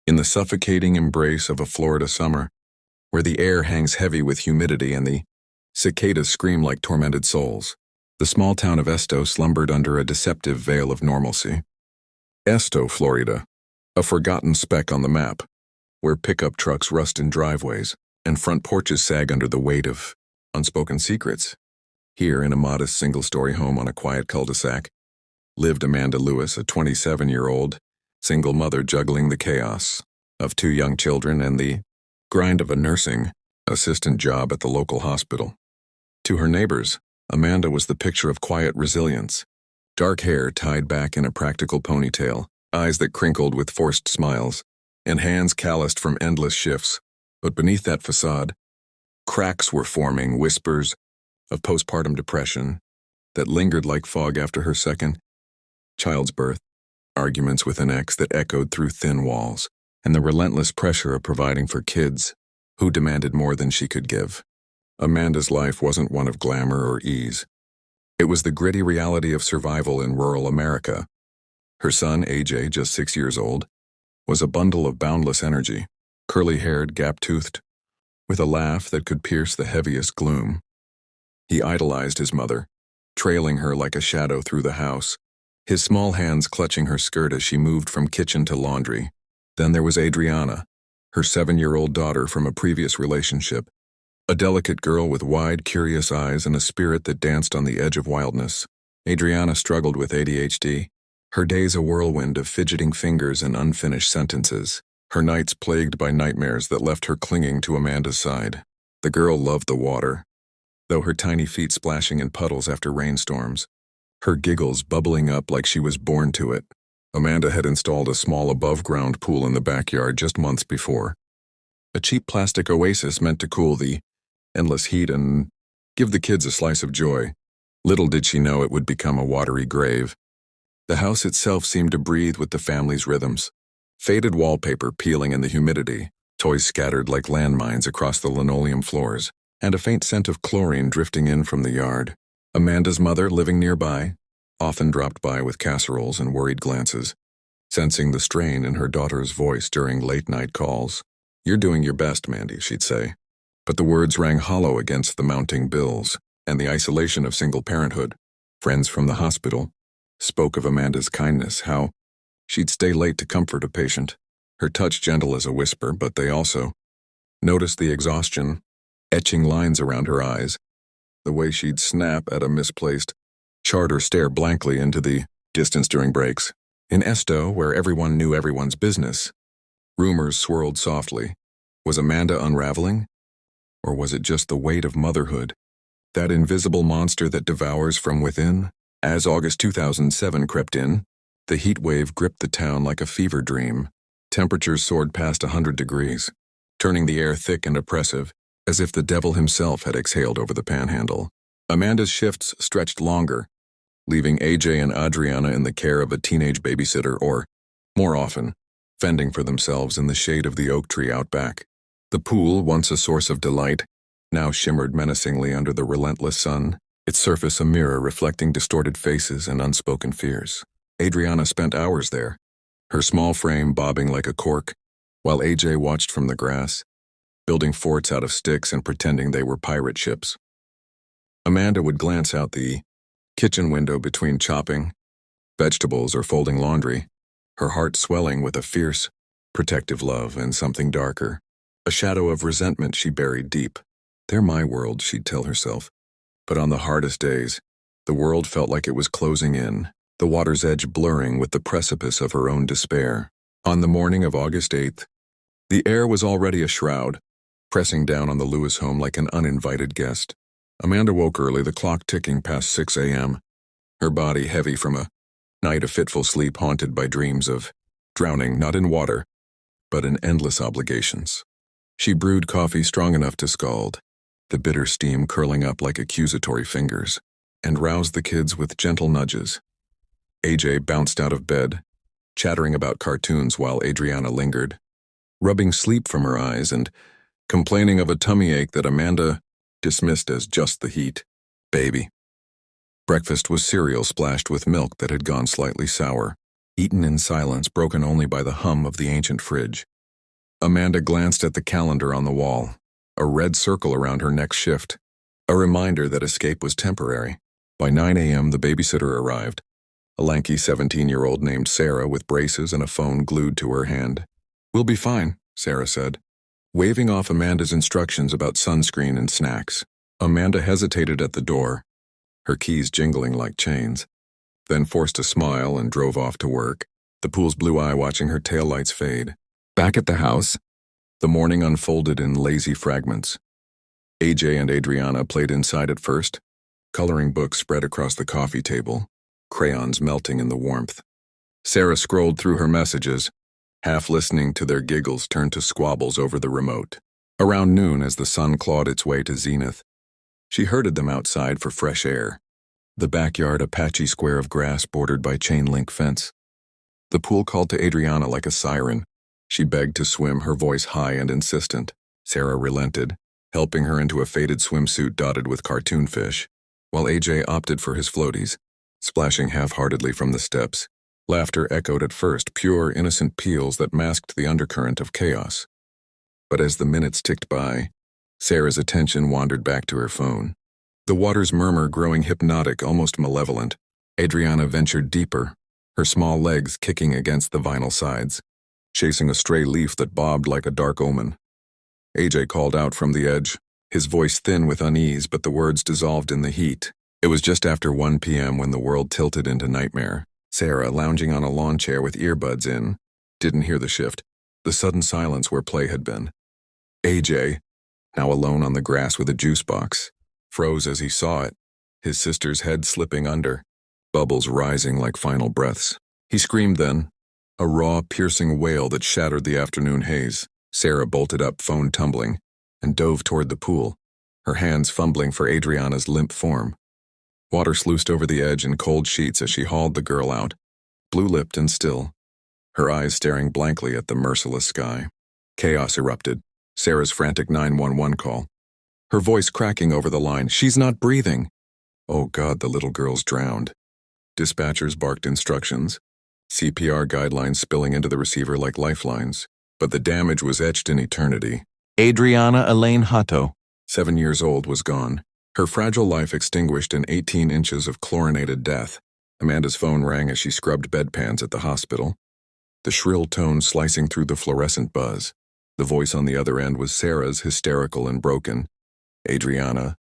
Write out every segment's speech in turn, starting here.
in the suffocating embrace of a Florida summer, where the air hangs heavy with humidity and the cicadas scream like tormented souls, the small town of Esto slumbered under a deceptive veil of normalcy. Esto, Florida, a forgotten speck on the map, where pickup trucks rust in driveways and front porches sag under the weight of unspoken secrets. Here, in a modest single-story home on a quiet cul-de-sac, lived Amanda Lewis, a 27-year-old single mother juggling the chaos of 2 young children and the grind of a nursing assistant job at the local hospital. To her neighbors, Amanda was the picture of quiet resilience, dark hair tied back in a practical ponytail, eyes that crinkled with forced smiles, and hands calloused from endless shifts. But beneath that facade, cracks were forming, whispers of postpartum depression that lingered like fog after her second child's birth, arguments with an ex that echoed through thin walls, and the relentless pressure of providing for kids who demanded more than she could give. Amanda's life wasn't one of glamour or ease. It was the gritty reality of survival in rural America. Her son, AJ, just 6 years old, was a bundle of boundless energy, curly-haired, gap-toothed, with a laugh that could pierce the heaviest gloom. He idolized his mother, trailing her like a shadow through the house, his small hands clutching her skirt as she moved from kitchen to laundry. Then there was Adrianna, her 7-year-old daughter from a previous relationship, a delicate girl with wide, curious eyes and a spirit that danced on the edge of wildness. Adrianna struggled with ADHD, her days a whirlwind of fidgeting fingers and unfinished sentences, her nights plagued by nightmares that left her clinging to Amanda's side. The girl loved the water, though her tiny feet splashing in puddles after rainstorms, her giggles bubbling up like she was born to it. Amanda had installed a small above-ground pool in the backyard just months before. A cheap plastic oasis meant to cool the endless heat and give the kids a slice of joy. Little did she know it would become a watery grave. The house itself seemed to breathe with the family's rhythms. Faded wallpaper peeling in the humidity, toys scattered like landmines across the linoleum floors, and a faint scent of chlorine drifting in from the yard. Amanda's mother, living nearby, often dropped by with casseroles and worried glances, sensing the strain in her daughter's voice during late-night calls. "You're doing your best, Mandy," she'd say. But the words rang hollow against the mounting bills and the isolation of single parenthood. Friends from the hospital spoke of Amanda's kindness, how she'd stay late to comfort a patient, her touch gentle as a whisper, but they also noticed the exhaustion, etching lines around her eyes, the way she'd snap at a misplaced chart or stare blankly into the distance during breaks. In Esto, where everyone knew everyone's business, rumors swirled softly. Was Amanda unraveling? Or was it just the weight of motherhood, that invisible monster that devours from within? As August 2007 crept in, the heat wave gripped the town like a fever dream. Temperatures soared past 100 degrees, turning the air thick and oppressive, as if the devil himself had exhaled over the panhandle. Amanda's shifts stretched longer, leaving AJ and Adrianna in the care of a teenage babysitter or, more often, fending for themselves in the shade of the oak tree out back. The pool, once a source of delight, now shimmered menacingly under the relentless sun, its surface a mirror reflecting distorted faces and unspoken fears. Adrianna spent hours there, her small frame bobbing like a cork, while AJ watched from the grass, building forts out of sticks and pretending they were pirate ships. Amanda would glance out the kitchen window between chopping vegetables or folding laundry, her heart swelling with a fierce, protective love and something darker, a shadow of resentment she buried deep. "They're my world," she'd tell herself. But on the hardest days, the world felt like it was closing in, the water's edge blurring with the precipice of her own despair. On the morning of August 8th, the air was already a shroud, pressing down on the Lewis home like an uninvited guest. Amanda woke early, the clock ticking past 6 a.m., her body heavy from a night of fitful sleep haunted by dreams of drowning not in water, but in endless obligations. She brewed coffee strong enough to scald, the bitter steam curling up like accusatory fingers, and roused the kids with gentle nudges. AJ bounced out of bed, chattering about cartoons while Adrianna lingered, rubbing sleep from her eyes and complaining of a tummy ache that Amanda dismissed as just the heat. Baby. Breakfast was cereal splashed with milk that had gone slightly sour, eaten in silence broken only by the hum of the ancient fridge. Amanda glanced at the calendar on the wall, a red circle around her next shift, a reminder that escape was temporary. By 9 a.m., the babysitter arrived, a lanky 17-year-old named Sarah with braces and a phone glued to her hand. "We'll be fine," Sarah said, waving off Amanda's instructions about sunscreen and snacks. Amanda hesitated at the door, her keys jingling like chains, then forced a smile and drove off to work, the pool's blue eye watching her taillights fade. Back at the house, the morning unfolded in lazy fragments. AJ and Adrianna played inside at first, coloring books spread across the coffee table, crayons melting in the warmth. Sarah scrolled through her messages, half listening to their giggles turn to squabbles over the remote. Around noon, as the sun clawed its way to zenith, she herded them outside for fresh air, the backyard a patchy square of grass bordered by chain-link fence. The pool called to Adrianna like a siren. She begged to swim, her voice high and insistent. Sarah relented, helping her into a faded swimsuit dotted with cartoon fish, while AJ opted for his floaties, splashing half-heartedly from the steps. Laughter echoed at first, pure, innocent peals that masked the undercurrent of chaos. But as the minutes ticked by, Sarah's attention wandered back to her phone. The water's murmur growing hypnotic, almost malevolent. Adrianna ventured deeper, her small legs kicking against the vinyl sides, chasing a stray leaf that bobbed like a dark omen. AJ called out from the edge, his voice thin with unease, but the words dissolved in the heat. It was just after 1 p.m. when the world tilted into nightmare. Sarah, lounging on a lawn chair with earbuds in, didn't hear the shift, the sudden silence where play had been. AJ, now alone on the grass with a juice box, froze as he saw it, his sister's head slipping under, bubbles rising like final breaths. He screamed then, a raw, piercing wail that shattered the afternoon haze. Sarah bolted up, phone tumbling, and dove toward the pool, her hands fumbling for Adrianna's limp form. Water sluiced over the edge in cold sheets as she hauled the girl out, blue-lipped and still, her eyes staring blankly at the merciless sky. Chaos erupted, Sarah's frantic 911 call, her voice cracking over the line, "She's not breathing!" Oh God, the little girl's drowned. Dispatchers barked instructions, CPR guidelines spilling into the receiver like lifelines, but the damage was etched in eternity. Adrianna Elaine Hutto, 7 years old, was gone, her fragile life extinguished in 18 inches of chlorinated death. Amanda's phone rang as she scrubbed bedpans at the hospital, the shrill tone slicing through the fluorescent buzz. The voice on the other end was Sarah's, hysterical and broken. "Adrianna.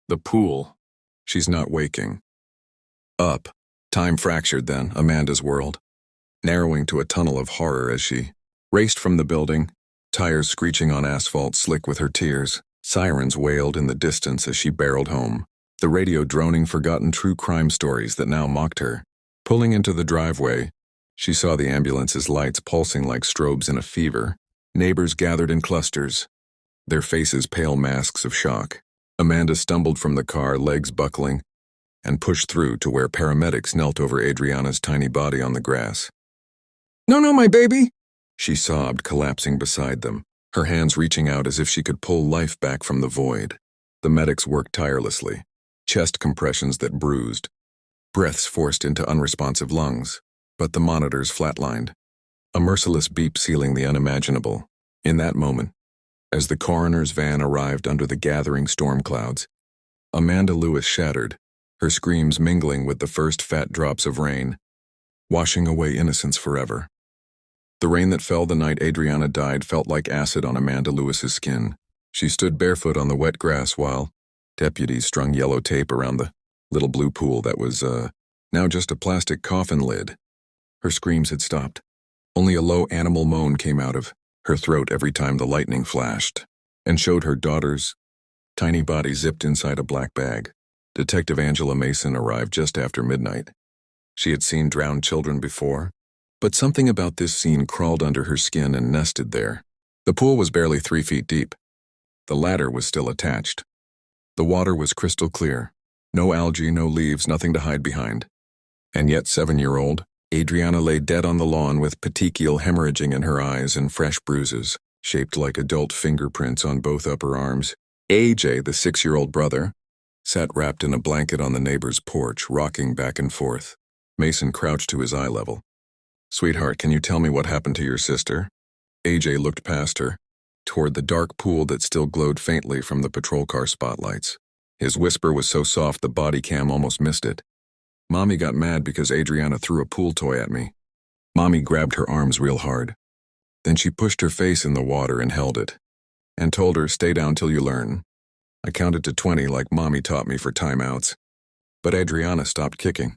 The pool. She's not waking." Up. Time fractured then, Amanda's world, narrowing to a tunnel of horror as she raced from the building, tires screeching on asphalt slick with her tears. Sirens wailed in the distance as she barreled home, the radio droning forgotten true crime stories that now mocked her. Pulling into the driveway, she saw the ambulance's lights pulsing like strobes in a fever. Neighbors gathered in clusters, their faces pale masks of shock. Amanda stumbled from the car, legs buckling, and pushed through to where paramedics knelt over Adrianna's tiny body on the grass. "No, no, my baby!" she sobbed, collapsing beside them, her hands reaching out as if she could pull life back from the void. The medics worked tirelessly, chest compressions that bruised, breaths forced into unresponsive lungs, but the monitors flatlined, a merciless beep sealing the unimaginable. In that moment, as the coroner's van arrived under the gathering storm clouds, Amanda Lewis shattered, her screams mingling with the first fat drops of rain, washing away innocence forever. The rain that fell the night Adrianna died felt like acid on Amanda Lewis's skin. She stood barefoot on the wet grass while deputies strung yellow tape around the little blue pool that was, now just a plastic coffin lid. Her screams had stopped. Only a low animal moan came out of her throat every time the lightning flashed and showed her daughter's tiny body zipped inside a black bag. Detective Angela Mason arrived just after midnight. She had seen drowned children before, but something about this scene crawled under her skin and nested there. The pool was barely 3 feet deep. The ladder was still attached. The water was crystal clear. No algae, no leaves, nothing to hide behind. And yet 7-year-old, Adrianna lay dead on the lawn with petechial hemorrhaging in her eyes and fresh bruises, shaped like adult fingerprints on both upper arms. AJ, the 6-year-old brother, sat wrapped in a blanket on the neighbor's porch, rocking back and forth. Mason crouched to his eye level. "Sweetheart, can you tell me what happened to your sister?" AJ looked past her, toward the dark pool that still glowed faintly from the patrol car spotlights. His whisper was so soft the body cam almost missed it. Mommy got mad because Adrianna threw a pool toy at me. Mommy grabbed her arms real hard. Then she pushed her face in the water and held it, and told her, "Stay down till you learn." I counted to 20 like Mommy taught me for timeouts. But Adrianna stopped kicking.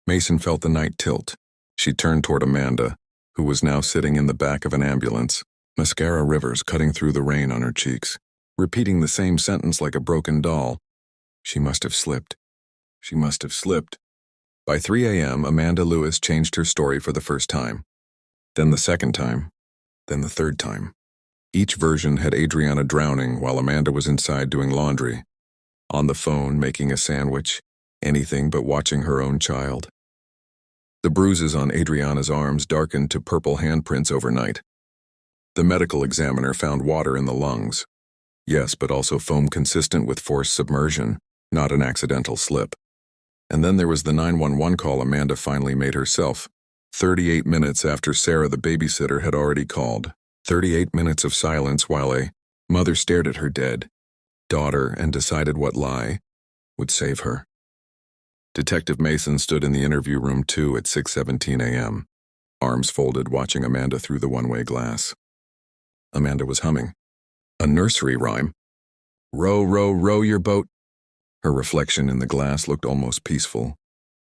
Mason felt the night tilt. She turned toward Amanda, who was now sitting in the back of an ambulance, mascara rivers cutting through the rain on her cheeks, repeating the same sentence like a broken doll. She must have slipped. She must have slipped. By 3 a.m., Amanda Lewis changed her story for the first time. Then the second time. Then the third time. Each version had Adrianna drowning while Amanda was inside doing laundry, on the phone making a sandwich, anything but watching her own child. The bruises on Adrianna's arms darkened to purple handprints overnight. The medical examiner found water in the lungs. Yes, but also foam consistent with forced submersion, not an accidental slip. And then there was the 911 call Amanda finally made herself, 38 minutes after Sarah, the babysitter, had already called. 38 minutes of silence while a mother stared at her dead daughter and decided what lie would save her. Detective Mason stood in the interview room too at 6:17 a.m., arms folded, watching Amanda through the one-way glass. Amanda was humming a nursery rhyme. Row, row, row your boat. Her reflection in the glass looked almost peaceful,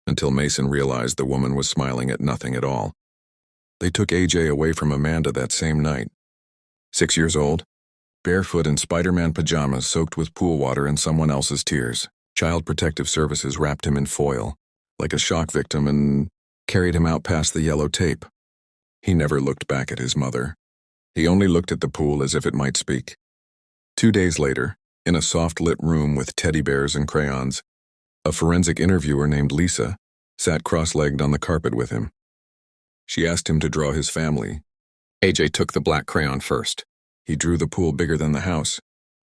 until Mason realized the woman was smiling at nothing at all. They took AJ away from Amanda that same night. 6 years old, barefoot in Spider-Man pajamas soaked with pool water and someone else's tears. Child Protective Services wrapped him in foil, like a shock victim, and carried him out past the yellow tape. He never looked back at his mother. He only looked at the pool as if it might speak. 2 days later, in a soft-lit room with teddy bears and crayons, a forensic interviewer named Lisa sat cross-legged on the carpet with him. She asked him to draw his family. AJ took the black crayon first. He drew the pool bigger than the house.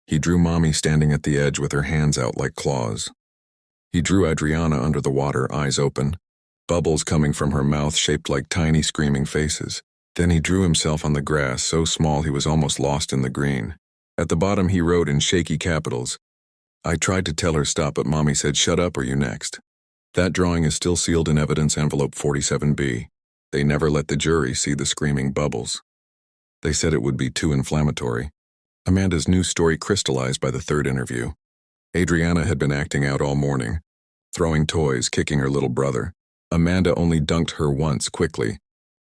He drew Mommy standing at the edge with her hands out like claws. He drew Adrianna under the water, eyes open, bubbles coming from her mouth shaped like tiny screaming faces. Then he drew himself on the grass, so small he was almost lost in the green. At the bottom he wrote in shaky capitals, "I tried to tell her stop, but Mommy said shut up or you next." That drawing is still sealed in evidence envelope 47B. They never let the jury see the screaming bubbles. They said it would be too inflammatory. Amanda's new story crystallized by the third interview. Adrianna had been acting out all morning, throwing toys, kicking her little brother. Amanda only dunked her once, quickly,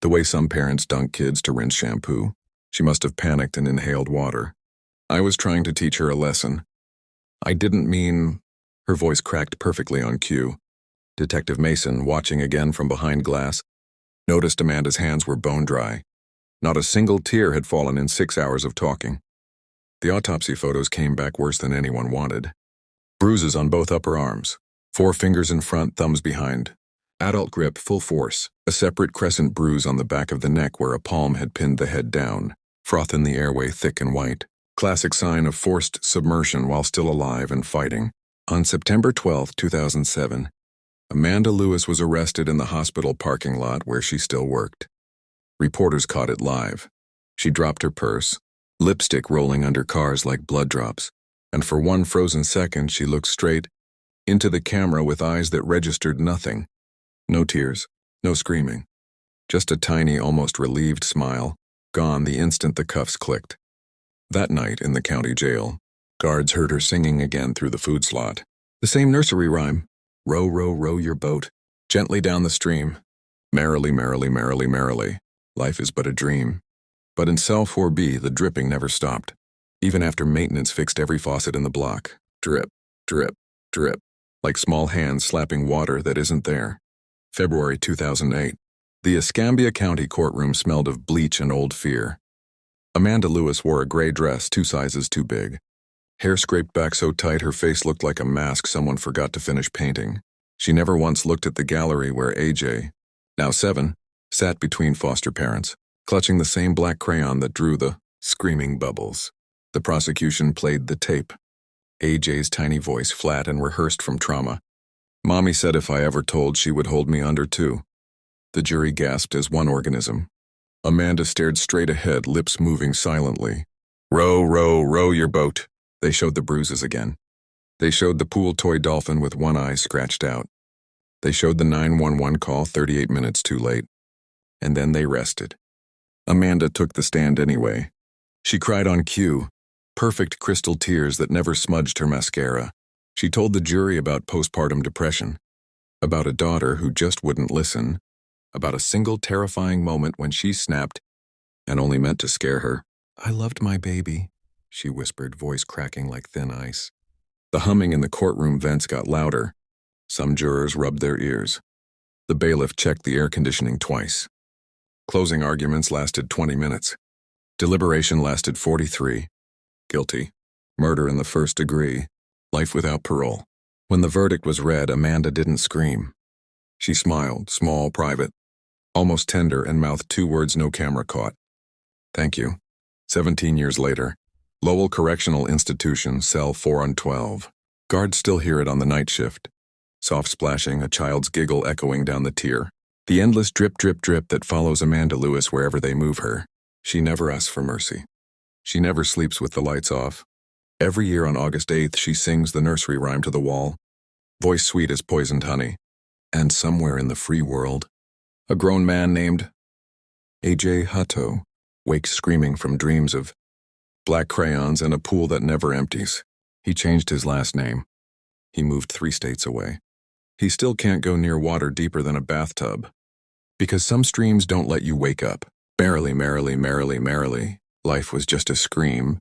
the way some parents dunk kids to rinse shampoo. She must have panicked and inhaled water. I was trying to teach her a lesson. I didn't mean... Her voice cracked perfectly on cue. Detective Mason, watching again from behind glass, noticed Amanda's hands were bone dry. Not a single tear had fallen in 6 hours of talking. The autopsy photos came back worse than anyone wanted. Bruises on both upper arms, 4 fingers in front, thumbs behind. Adult grip, full force. A separate crescent bruise on the back of the neck where a palm had pinned the head down. Froth in the airway, thick and white. Classic sign of forced submersion while still alive and fighting. On September 12, 2007, Amanda Lewis was arrested in the hospital parking lot where she still worked. Reporters caught it live. She dropped her purse, lipstick rolling under cars like blood drops, and for one frozen second she looked straight into the camera with eyes that registered nothing. No tears, no screaming. Just a tiny, almost relieved smile, gone the instant the cuffs clicked. That night in the county jail, guards heard her singing again through the food slot. The same nursery rhyme. Row, row, row your boat, gently down the stream. Merrily, merrily, merrily, merrily. Life is but a dream. But in cell 4B, the dripping never stopped. Even after maintenance fixed every faucet in the block. Drip, drip, drip. Like small hands slapping water that isn't there. February 2008. The Escambia County courtroom smelled of bleach and old fear. Amanda Lewis wore a gray dress 2 sizes too big. Hair scraped back so tight her face looked like a mask someone forgot to finish painting. She never once looked at the gallery where AJ, now 7, sat between foster parents, clutching the same black crayon that drew the screaming bubbles. The prosecution played the tape. AJ's tiny voice, flat and rehearsed from trauma. Mommy said if I ever told, she would hold me under too. The jury gasped as one organism. Amanda stared straight ahead, lips moving silently. Row, row, row your boat. They showed the bruises again. They showed the pool toy dolphin with one eye scratched out. They showed the 911 call 38 minutes too late. And then they rested. Amanda took the stand anyway. She cried on cue, perfect crystal tears that never smudged her mascara. She told the jury about postpartum depression, about a daughter who just wouldn't listen, about a single terrifying moment when she snapped and only meant to scare her. I loved my baby, she whispered, voice cracking like thin ice. The humming in the courtroom vents got louder. Some jurors rubbed their ears. The bailiff checked the air conditioning twice. Closing arguments lasted 20 minutes. Deliberation lasted 43. Guilty. Murder in the first degree. Life without parole. When the verdict was read, Amanda didn't scream. She smiled, small, private, almost tender, and mouthed two words no camera caught. Thank you. 17 years later. Lowell Correctional Institution, cell 4 on 12. Guards still hear it on the night shift. Soft splashing, a child's giggle echoing down the tier. The endless drip, drip, drip that follows Amanda Lewis wherever they move her. She never asks for mercy. She never sleeps with the lights off. Every year on August 8th, she sings the nursery rhyme to the wall. Voice sweet as poisoned honey. And somewhere in the free world, a grown man named Adrianna Hutto wakes screaming from dreams of black crayons and a pool that never empties. He changed his last name. He moved 3 states away. He still can't go near water deeper than a bathtub. Because some streams don't let you wake up. Merrily, merrily, merrily, merrily, life was just a scream,